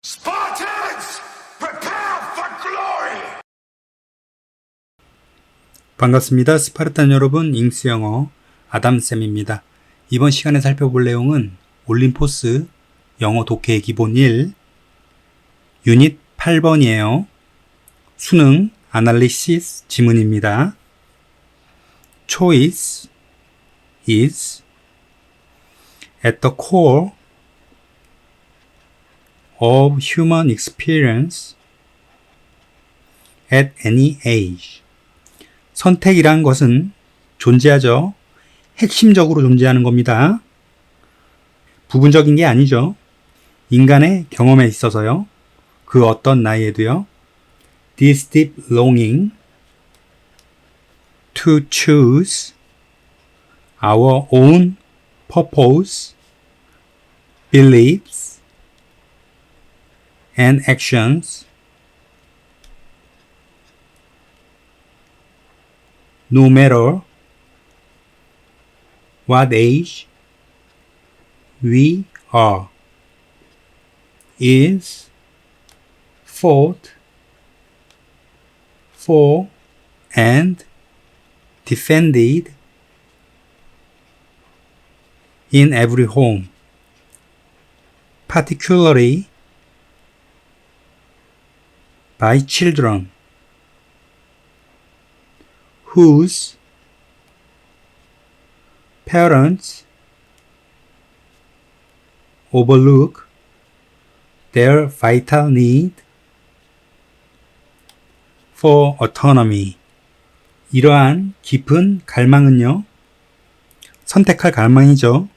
Spartans, prepare for glory! 반갑습니다. 스파르탄 여러분, 잉스 영어 아담쌤입니다. 이번 시간에 살펴볼 내용은 올림포스 영어 독해 기본 1 유닛 8번이에요. 수능 아날리시스 지문입니다. Choice is at the core of human experience at any age. 선택이란 것은 존재하죠. 핵심적으로 존재하는 겁니다. 부분적인 게 아니죠. 인간의 경험에 있어서요. 그 어떤 나이에도요. This deep longing to choose our own purpose, beliefs, and actions no matter what age we are, is fought for and defended in every home, particularly by children whose parents overlook their vital need for autonomy. 이러한 깊은 갈망은요, 선택할 갈망이죠.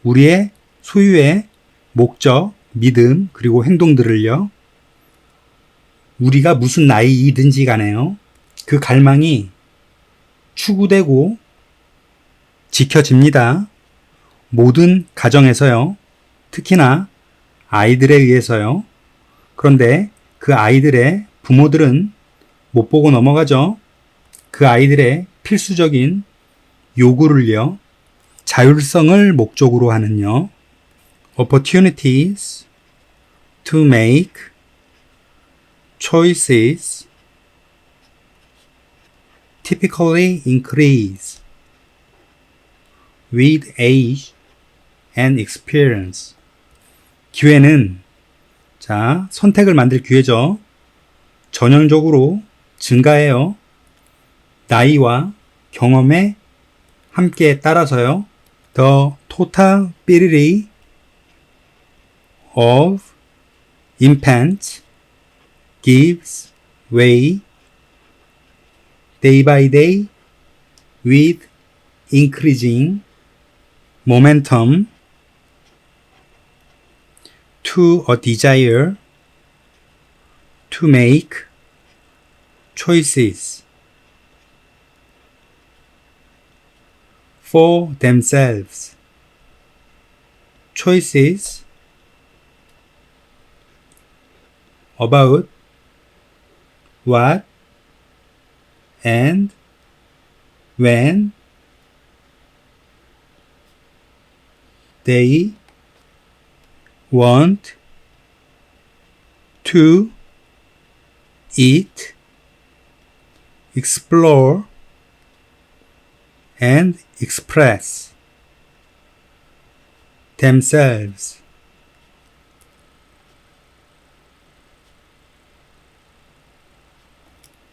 우리의 소유의 목적, 믿음, 그리고 행동들을요, 우리가 무슨 나이이든지 간에요, 그 갈망이 추구되고 지켜집니다. 모든 가정에서요. 특히나 아이들에 의해서요. 그런데 그 아이들의 부모들은 못 보고 넘어가죠. 그 아이들의 필수적인 요구를요. 자율성을 목적으로 하는요. opportunities to make choices typically increase with age and experience. 기회는, 선택을 만들 기회죠. 전형적으로 증가해요. 나이와 경험에 함께 따라서요. The totality of infants gives way day by day with increasing momentum to a desire to make choices for themselves. Choices about what and when they want to eat, explore, and express themselves.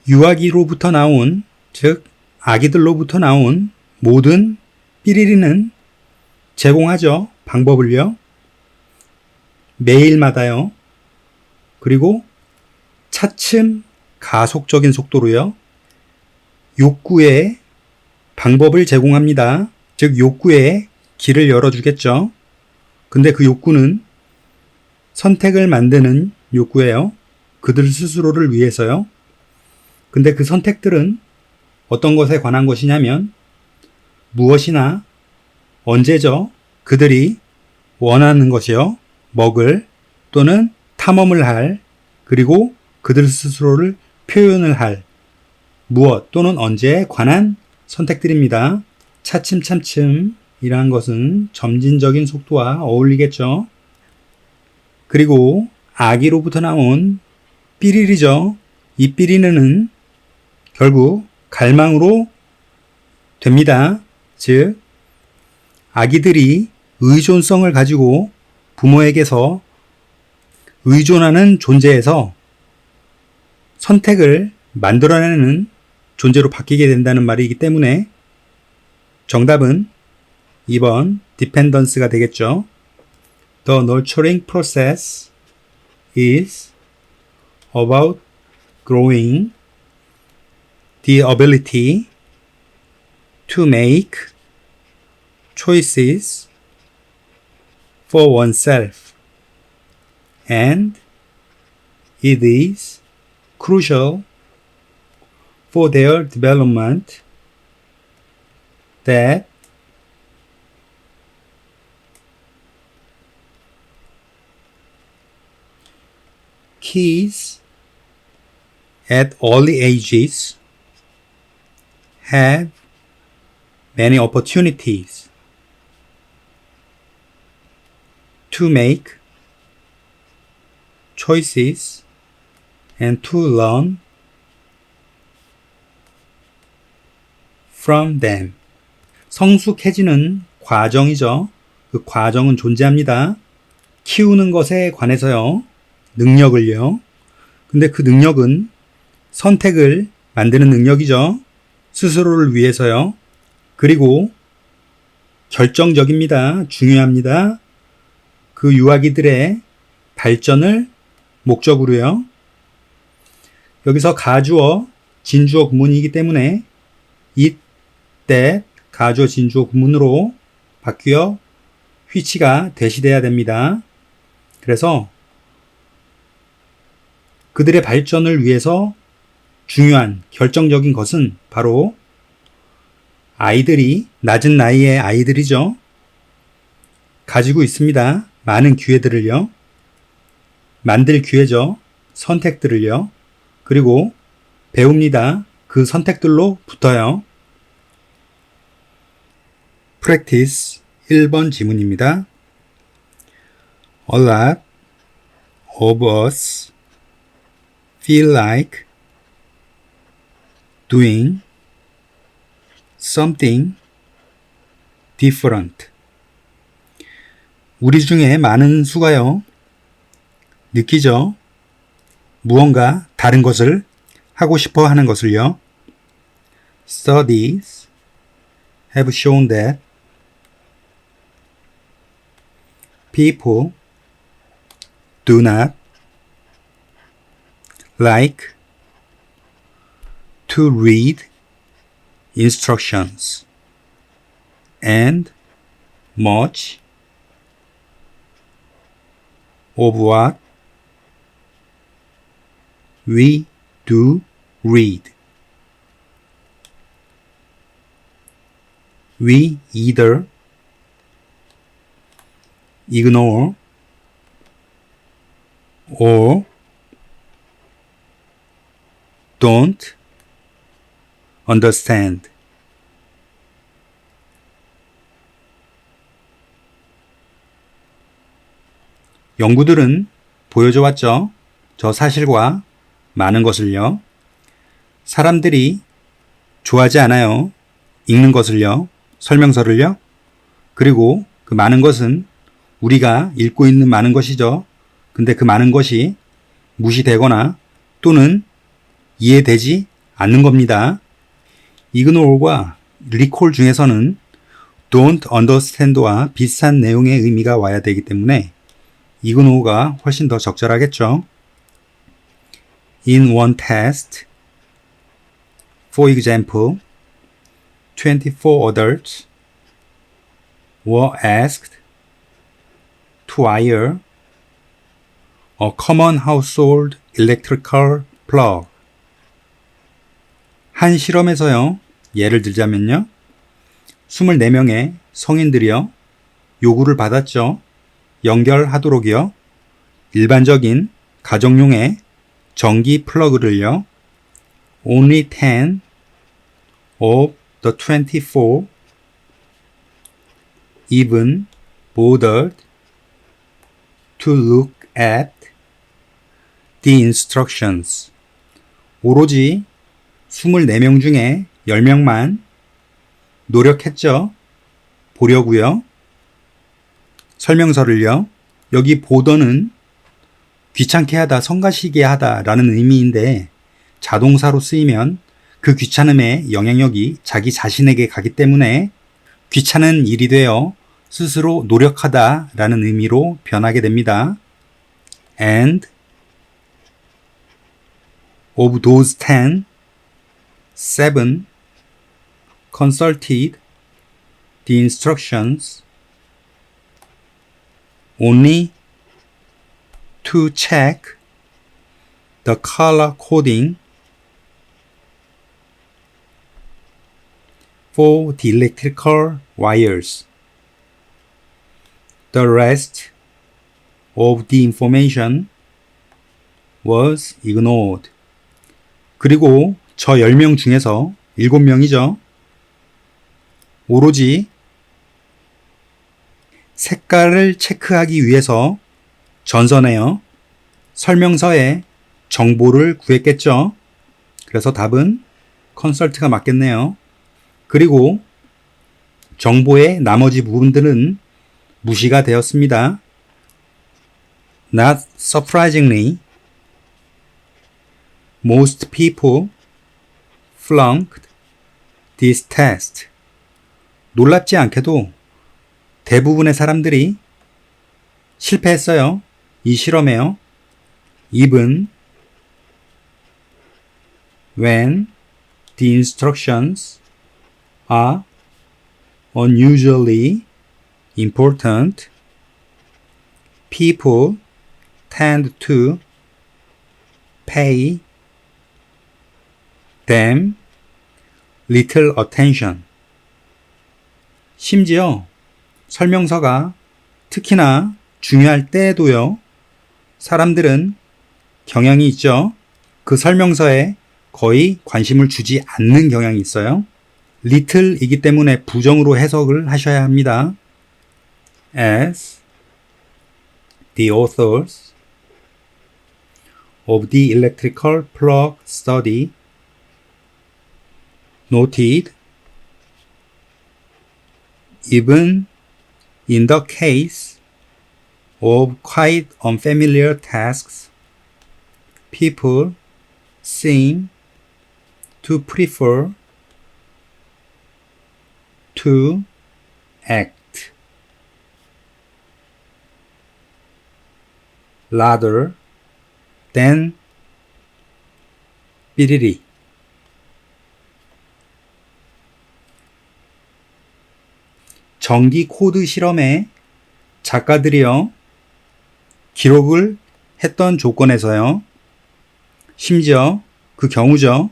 유아기로부터 나온, 즉 아기들로부터 나온 모든 삐리리는 제공하죠. 방법을요. 매일마다요. 그리고 차츰 가속적인 속도로요. 욕구의 방법을 제공합니다. 즉 욕구의 길을 열어주겠죠. 근데 그 욕구는 선택을 만드는 욕구예요. 그들 스스로를 위해서요. 근데 그 선택들은 어떤 것에 관한 것이냐면 무엇이나 언제죠. 그들이 원하는 것이요. 먹을 또는 탐험을 할, 그리고 그들 스스로를 표현을 할 무엇 또는 언제에 관한 선택들입니다. 차츰차츰 이러한 것은 점진적인 속도와 어울리겠죠. 그리고 아기로부터 나온 삐리리죠. 이 삐리는 결국 갈망으로 됩니다. 즉, 아기들이 의존성을 가지고 부모에게서 의존하는 존재에서 선택을 만들어내는 존재로 바뀌게 된다는 말이기 때문에 정답은 2번 dependence가 되겠죠. The nurturing process is about growing the ability to make choices for oneself, and it is crucial for their development that kids at early ages have many opportunities to make choices and to learn from them. 성숙해지는 과정이죠. 그 과정은 존재합니다. 키우는 것에 관해서요. 능력을요. 근데 그 능력은 선택을 만드는 능력이죠. 스스로를 위해서요. 그리고 결정적입니다. 중요합니다. 그 유아기들의 발전을 목적으로요. 여기서 가주어, 진주어 구문이기 때문에 이때 가주어, 진주어 구문으로 바뀌어 which가 대시돼야 됩니다. 그래서 그들의 발전을 위해서 중요한 결정적인 것은 바로 아이들이 낮은 나이의 아이들이죠. 가지고 있습니다. 많은 기회들을요. 만들 기회죠. 선택들을요. 그리고 배웁니다. 그 선택들로 붙어요. practice 1번 지문입니다. A lot of us feel like doing something different. 우리 중에 많은 수가요. 느끼죠? 무언가 다른 것을 하고 싶어 하는 것을요. Studies have shown that people do not like to read instructions and much of what we do read. We either ignore or don't understand. 연구들은 보여줘 왔죠. 저 사실과 많은 것을요. 사람들이 좋아하지 않아요. 읽는 것을요. 설명서를요. 그리고 그 많은 것은 우리가 읽고 있는 많은 것이죠. 근데 그 많은 것이 무시되거나 또는 이해되지 않는 겁니다. ignore과 recall 중에서는 don't understand와 비슷한 내용의 의미가 와야 되기 때문에 ignore가 훨씬 더 적절하겠죠. In one test, for example, 24 adults were asked to wire a common household electrical plug. 한 실험에서요, 예를 들자면요, 24명의 성인들이요, 요구를 받았죠. 연결하도록이요, 일반적인 가정용의 전기 플러그를요, only 10 of the 24 even bothered to look at the instructions. 오로지 24명 중에 10명만 노력했죠. 보려고요. 설명서를요. 여기 보더는 귀찮게 하다, 성가시게 하다 라는 의미인데 자동사로 쓰이면 그 귀찮음의 영향력이 자기 자신에게 가기 때문에 귀찮은 일이 되어 스스로 노력하다 라는 의미로 변하게 됩니다. And of those 10, 7 consulted the instructions only to check the color coding for the electrical wires. The rest of the information was ignored. 그리고 저 10명 중에서 7명이죠. 오로지 색깔을 체크하기 위해서 전선에요. 설명서에 정보를 구했겠죠. 그래서 답은 컨설트가 맞겠네요. 그리고 정보의 나머지 부분들은 무시가 되었습니다. Not surprisingly, most people flunked this test. 놀랍지 않게도 대부분의 사람들이 실패했어요. 이 실험에요. Even when the instructions are unusually important, people tend to pay them little attention. 심지어 설명서가 특히나 중요할 때에도요, 사람들은 경향이 있죠. 그 설명서에 거의 관심을 주지 않는 경향이 있어요. little이기 때문에 부정으로 해석을 하셔야 합니다. As the authors of the electrical plug study noted, even in the case of quite unfamiliar tasks, people seem to prefer to act rather than 삐리리. 전기 코드 실험에 작가들이요, 기록을 했던 조건에서요, 심지어 그 경우죠,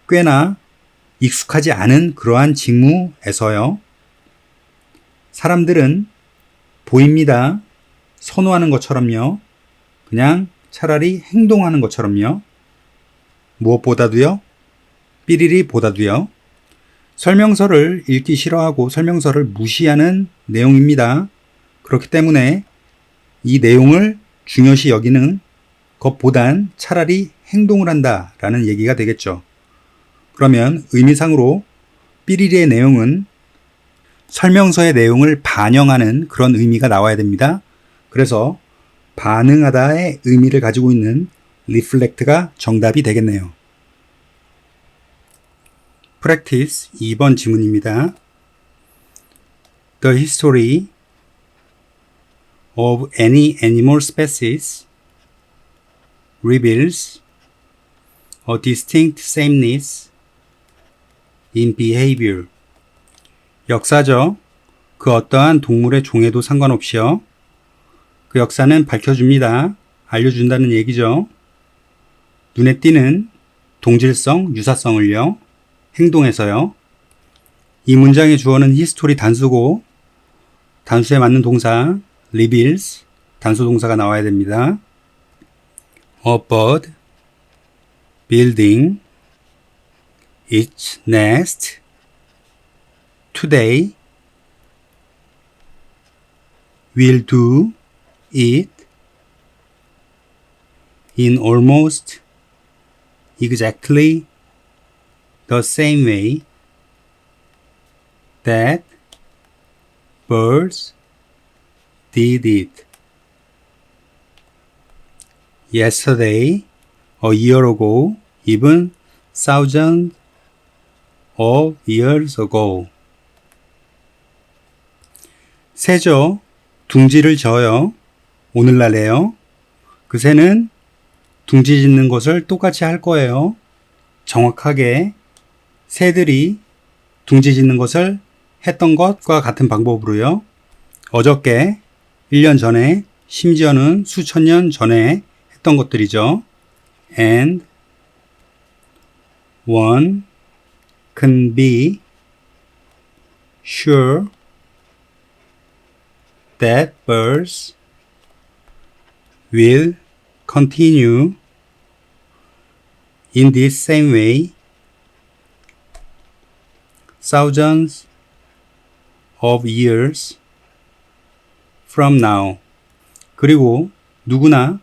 꽤나 익숙하지 않은 그러한 직무에서요, 사람들은 보입니다. 선호하는 것처럼요, 그냥 차라리 행동하는 것처럼요, 무엇보다도요, 삐리리보다도요, 설명서를 읽기 싫어하고 설명서를 무시하는 내용입니다. 그렇기 때문에 이 내용을 중요시 여기는 것보단 차라리 행동을 한다라는 얘기가 되겠죠. 그러면 의미상으로 삐리리의 내용은 설명서의 내용을 반영하는 그런 의미가 나와야 됩니다. 그래서 반응하다의 의미를 가지고 있는 reflect가 정답이 되겠네요. Practice 2번 지문입니다. The history of any animal species reveals a distinct sameness in behavior. 역사죠. 그 어떠한 동물의 종에도 상관없이요, 그 역사는 밝혀줍니다. 알려준다는 얘기죠. 눈에 띄는 동질성, 유사성을요, 행동에서요. 이 문장의 주어는 히스토리 단수고 단수에 맞는 동사 reveals, 단수 동사가 나와야 됩니다. A bird building its nest today will do it in almost exactly the same way that birds did it. Yesterday, a year ago, even thousands of years ago. 새죠. 둥지를 져요. 오늘날에요. 그 새는 둥지 짓는 것을 똑같이 할 거예요. 정확하게 새들이 둥지 짓는 것을 했던 것과 같은 방법으로요. 어저께, 1년 전에, 심지어는 수천 년 전에 했던 것들이죠. And one can be sure that birds will continue in this same way thousands of years from now. 그리고 누구나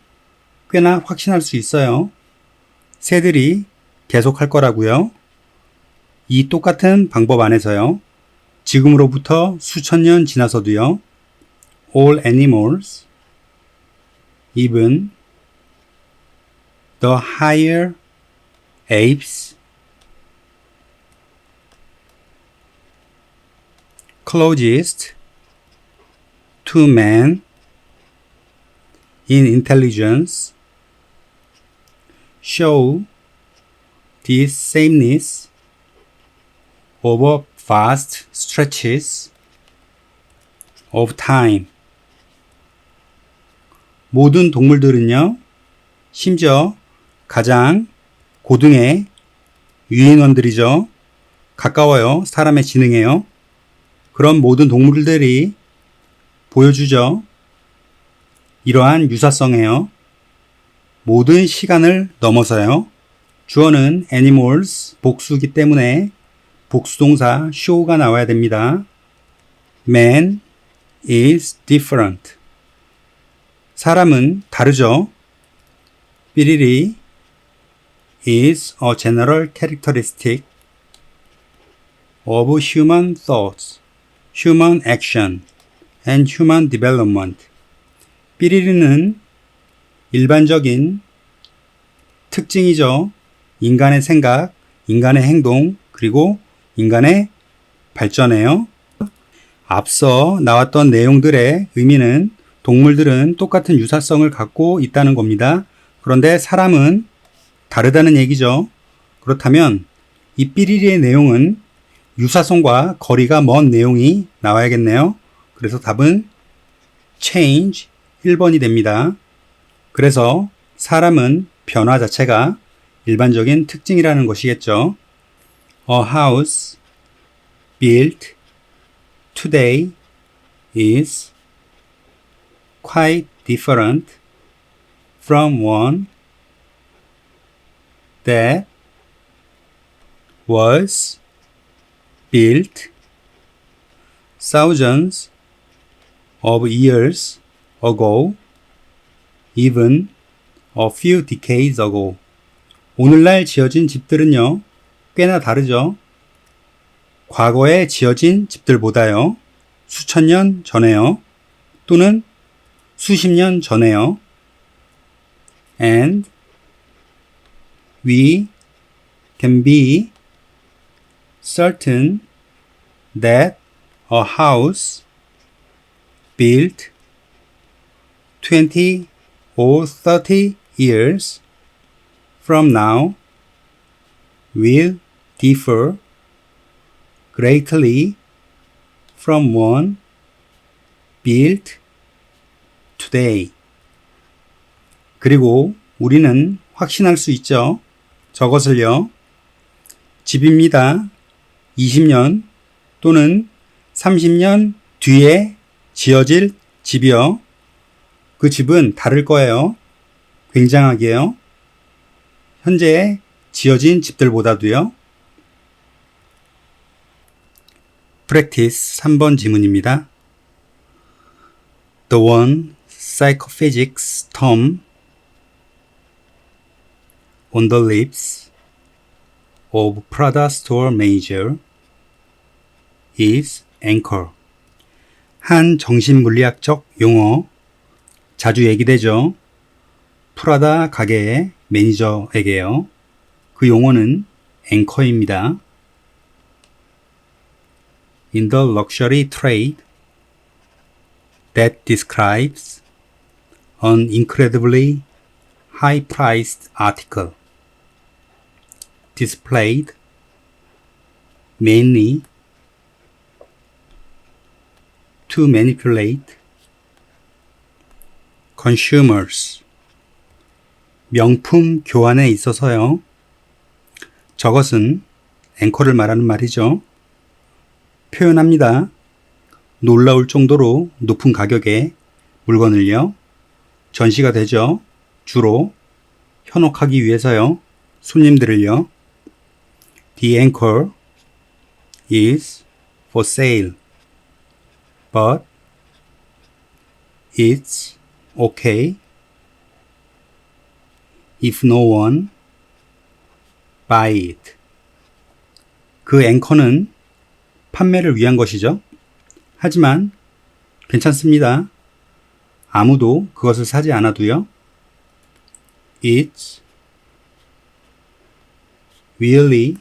꽤나 확신할 수 있어요. 새들이 계속할 거라고요. 이 똑같은 방법 안에서요. 지금으로부터 수천 년 지나서도요. All animals, even the higher apes, closest to man in intelligence, show this sameness over vast stretches of time. 모든 동물들은요, 심지어 가장 고등의 유인원들이죠. 가까워요. 사람의 지능에요. 그런 모든 동물들이 보여주죠. 이러한 유사성에요. 모든 시간을 넘어서요. 주어는 animals, 복수기 때문에 복수동사 show가 나와야 됩니다. Man is different. 사람은 다르죠. 삐리리 is a general characteristic of human thoughts, human action, and human development. 삐리리는 일반적인 특징이죠. 인간의 생각, 인간의 행동, 그리고 인간의 발전이에요. 앞서 나왔던 내용들의 의미는 동물들은 똑같은 유사성을 갖고 있다는 겁니다. 그런데 사람은 다르다는 얘기죠. 그렇다면 이 삐리리의 내용은 유사성과 거리가 먼 내용이 나와야겠네요. 그래서 답은 change 1번이 됩니다. 그래서 사람은 변화 자체가 일반적인 특징이라는 것이겠죠. A house built today is quite different from one that was built thousands of years ago, even a few decades ago. 오늘날 지어진 집들은요, 꽤나 다르죠. 과거에 지어진 집들보다요, 수천 년 전에요, 또는 수십 년 전에요. And we can be certain that a house built 20 or 30 years from now will differ greatly from one built today. 그리고 우리는 확신할 수 있죠. 저것을요. 집입니다. 20년 또는 30년 뒤에 지어질 집이요. 그 집은 다를 거예요. 굉장하게요. 현재 지어진 집들보다도요. Practice 3번 지문입니다. The one psychophysics term on the lips of Prada store manager is anchor. 한 정신물리학적 용어, 자주 얘기되죠. 프라다 가게의 매니저에게요. 그 용어는 앵커입니다. In the luxury trade that describes an incredibly high-priced article displayed mainly to manipulate consumers. 명품 교환에 있어서요. 저것은 앵커를 말하는 말이죠. 표현합니다. 놀라울 정도로 높은 가격의 물건을요. 전시가 되죠. 주로 현혹하기 위해서요. 손님들을요. The anchor is for sale. But it's okay if no one buy it. 그 앵커는 판매를 위한 것이죠. 하지만 괜찮습니다. 아무도 그것을 사지 않아도요. It's really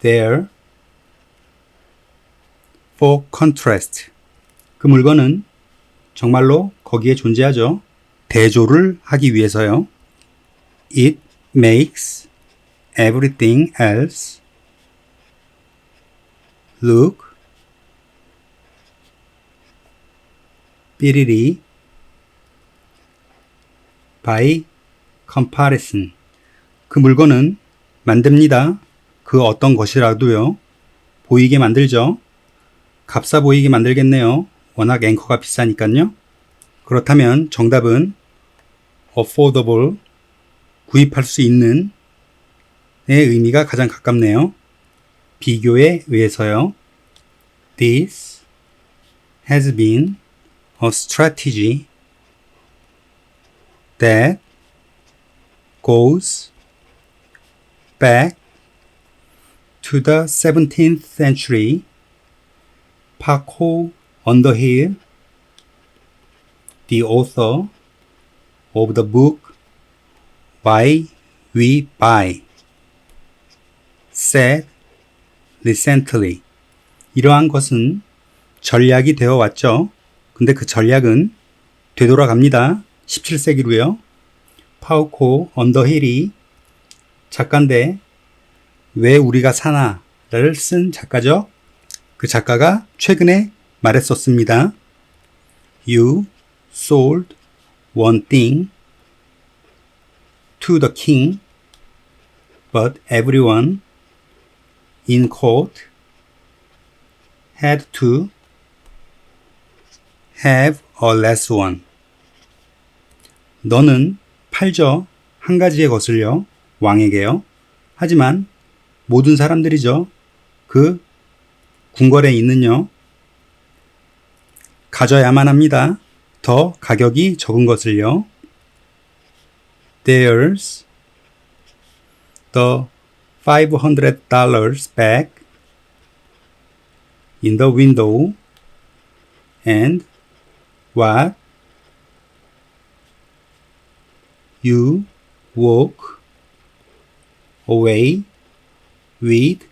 there for contrast. 그 물건은 정말로 거기에 존재하죠. 대조를 하기 위해서요. It makes everything else look 삐리리 by comparison. 그 물건은 만듭니다. 그 어떤 것이라도요. 보이게 만들죠. 값싸 보이게 만들겠네요. 워낙 앵커가 비싸니까요. 그렇다면 정답은 affordable, 구입할 수 있는 의 의미가 가장 가깝네요. 비교에 의해서요. This has been a strategy that goes back to the 17th century. Paco Underhill, the author of the book Why We Buy, said recently. 이러한 것은 전략이 되어 왔죠. 근데 그 전략은 되돌아갑니다. 17세기로요. 파우코 언더힐이 작가인데 왜 우리가 사나를 쓴 작가죠. 그 작가가 최근에 말했었습니다. You sold one thing to the king, but everyone in court had to have a less one. 너는 팔죠. 한 가지의 것을요. 왕에게요. 하지만 모든 사람들이죠. 그 궁궐에 있는요. 가져야만 합니다. 더 가격이 적은 것을요. There's the $500 bag in the window and what you walk away with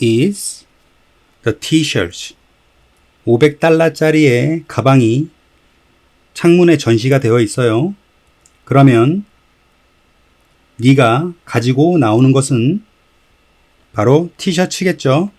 is the t-shirt. $500짜리의 가방이 창문에 전시가 되어 있어요. 그러면 네가 가지고 나오는 것은 바로 티셔츠겠죠.